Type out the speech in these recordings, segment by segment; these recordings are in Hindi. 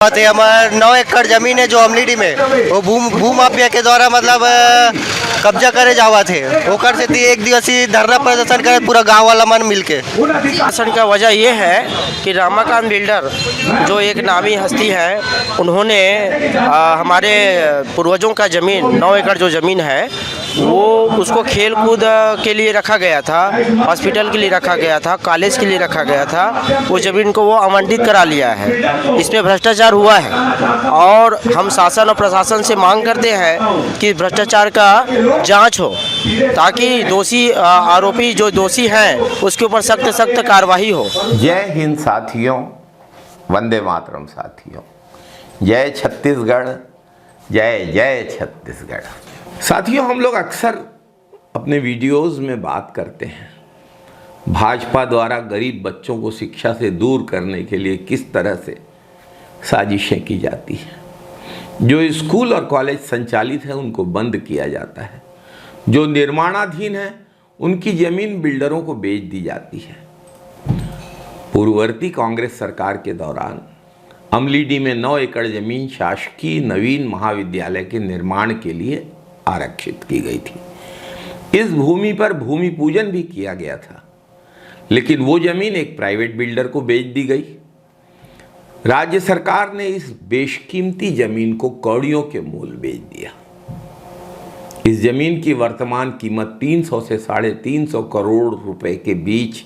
हमारे 9 एकड़ जमीन है जो अमलीडी में वो भू माफिया के द्वारा मतलब कब्जा करे जावा थे वो कर से थी। एक दिवसीय धरना प्रदर्शन करे पूरा गांव वाला मन मिलके। प्रदर्शन का वजह ये है कि रामाकांत बिल्डर जो एक नामी हस्ती है, उन्होंने हमारे पूर्वजों का ज़मीन 9 एकड़ जो ज़मीन है वो उसको खेल कूद के लिए रखा गया था, हॉस्पिटल के लिए रखा गया था, कॉलेज के लिए रखा गया था। वो ज़मीन को वो आवंटित करा लिया है। इसमें भ्रष्टाचार हुआ है और हम शासन और प्रशासन से मांग करते हैं कि भ्रष्टाचार का जांच हो ताकि दोषी आरोपी जो दोषी हैं उसके ऊपर सख्त सख्त कार्रवाई हो। जय हिंद साथियों, वंदे मातरम साथियों, जय छत्तीसगढ़, जय जय छत्तीसगढ़। साथियों, हम लोग अक्सर अपने वीडियोस में बात करते हैं भाजपा द्वारा गरीब बच्चों को शिक्षा से दूर करने के लिए किस तरह से साजिशें की जाती हैं। जो स्कूल और कॉलेज संचालित हैं उनको बंद किया जाता है, जो निर्माणाधीन हैं उनकी ज़मीन बिल्डरों को बेच दी जाती है। पूर्ववर्ती कांग्रेस सरकार के दौरान अमलीडी में 9 एकड़ ज़मीन शासकीय नवीन महाविद्यालय के निर्माण के लिए आरक्षित की गई थी। इस भूमि पर भूमि पूजन भी किया गया था, लेकिन वो ज़मीन एक प्राइवेट बिल्डर को बेच दी गई। राज्य सरकार ने इस बेशकीमती ज़मीन को कौड़ियों के मूल बेच दिया। इस ज़मीन की वर्तमान कीमत 300 से 350 करोड़ रुपए के बीच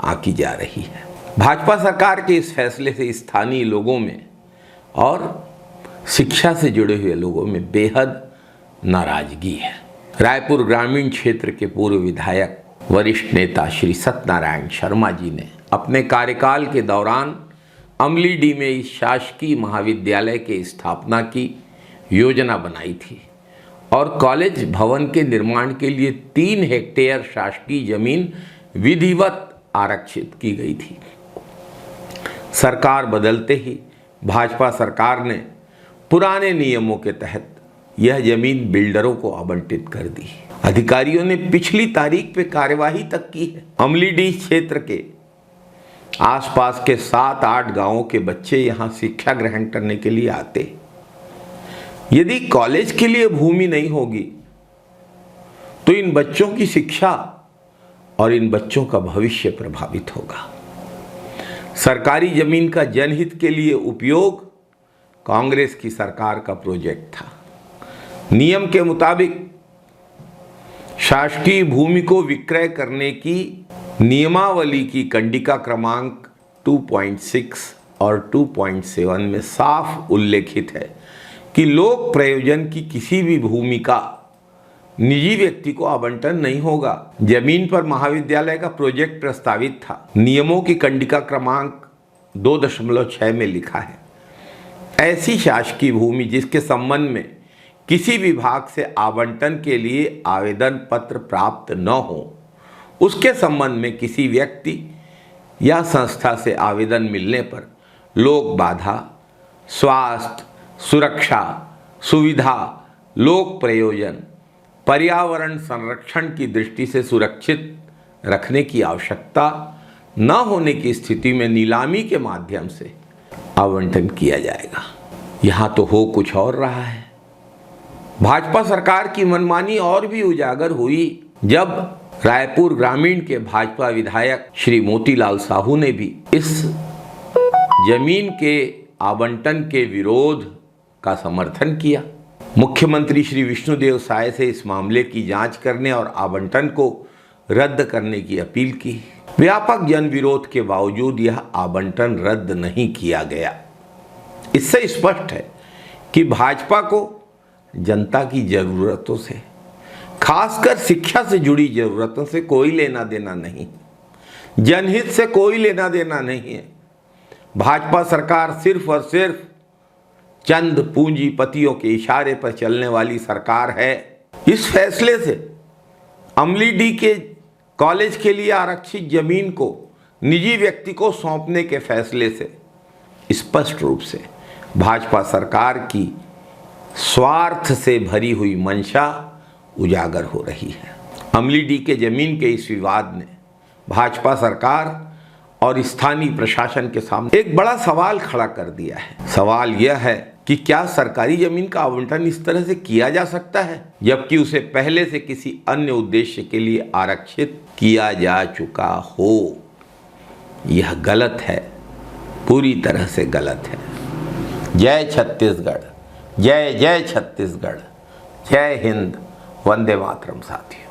आंकी जा रही है। भाजपा सरकार के इस फैसले से स्थानीय लोगों में और शिक्षा से जुड़े हुए लोगों में बेहद नाराजगी है। रायपुर ग्रामीण क्षेत्र के पूर्व विधायक वरिष्ठ नेता श्री सत्यनारायण शर्मा जी ने अपने कार्यकाल के दौरान अमलीडी में इस शासकीय महाविद्यालय के स्थापना की योजना बनाई थी और कॉलेज भवन के निर्माण के लिए 3 हेक्टेयर शासकीय जमीन विधिवत आरक्षित की गई थी। सरकार बदलते ही भाजपा सरकार ने पुराने नियमों के तहत यह जमीन बिल्डरों को आवंटित कर दी। अधिकारियों ने पिछली तारीख पे कार्यवाही तक की है। अमलीडी क्षेत्र के आसपास के 7-8 गांवों के बच्चे यहां शिक्षा ग्रहण करने के लिए आते। यदि कॉलेज के लिए भूमि नहीं होगी तो इन बच्चों की शिक्षा और इन बच्चों का भविष्य प्रभावित होगा। सरकारी जमीन का जनहित के लिए उपयोग कांग्रेस की सरकार का प्रोजेक्ट था। नियम के मुताबिक शासकीय भूमि को विक्रय करने की नियमावली की कंडिका क्रमांक 2.6 और 2.7 में साफ उल्लेखित है कि लोक प्रयोजन की किसी भी भूमि का निजी व्यक्ति को आवंटन नहीं होगा। जमीन पर महाविद्यालय का प्रोजेक्ट प्रस्तावित था। नियमों की कंडिका क्रमांक 2.6 में लिखा है, ऐसी शासकीय भूमि जिसके संबंध में किसी विभाग से आवंटन के लिए आवेदन पत्र प्राप्त न हो, उसके संबंध में किसी व्यक्ति या संस्था से आवेदन मिलने पर लोक बाधा, स्वास्थ्य, सुरक्षा, सुविधा, लोक प्रयोजन, पर्यावरण संरक्षण की दृष्टि से सुरक्षित रखने की आवश्यकता न होने की स्थिति में नीलामी के माध्यम से आवंटन किया जाएगा। यहाँ तो हो कुछ और रहा है। भाजपा सरकार की मनमानी और भी उजागर हुई जब रायपुर ग्रामीण के भाजपा विधायक श्री मोतीलाल साहू ने भी इस जमीन के आवंटन के विरोध का समर्थन किया। मुख्यमंत्री श्री विष्णुदेव साय से इस मामले की जांच करने और आवंटन को रद्द करने की अपील की। व्यापक जन विरोध के बावजूद यह आवंटन रद्द नहीं किया गया। इससे स्पष्ट है कि भाजपा को जनता की जरूरतों से, खासकर शिक्षा से जुड़ी जरूरतों से कोई लेना देना नहीं, जनहित से कोई लेना देना नहीं है। भाजपा सरकार सिर्फ और सिर्फ चंद पूंजीपतियों के इशारे पर चलने वाली सरकार है। इस फैसले से अमलीडी के कॉलेज के लिए आरक्षित जमीन को निजी व्यक्ति को सौंपने के फैसले से स्पष्ट रूप से भाजपा सरकार की स्वार्थ से भरी हुई मंशा उजागर हो रही है। अमलीडी के जमीन के इस विवाद ने भाजपा सरकार और स्थानीय प्रशासन के सामने एक बड़ा सवाल खड़ा कर दिया है। सवाल यह है कि क्या सरकारी जमीन का आवंटन इस तरह से किया जा सकता है जबकि उसे पहले से किसी अन्य उद्देश्य के लिए आरक्षित किया जा चुका हो। यह गलत है, पूरी तरह से गलत है। जय छत्तीसगढ़, जय जय छत्तीसगढ़, जय हिंद, वंदे मातरम साथियों।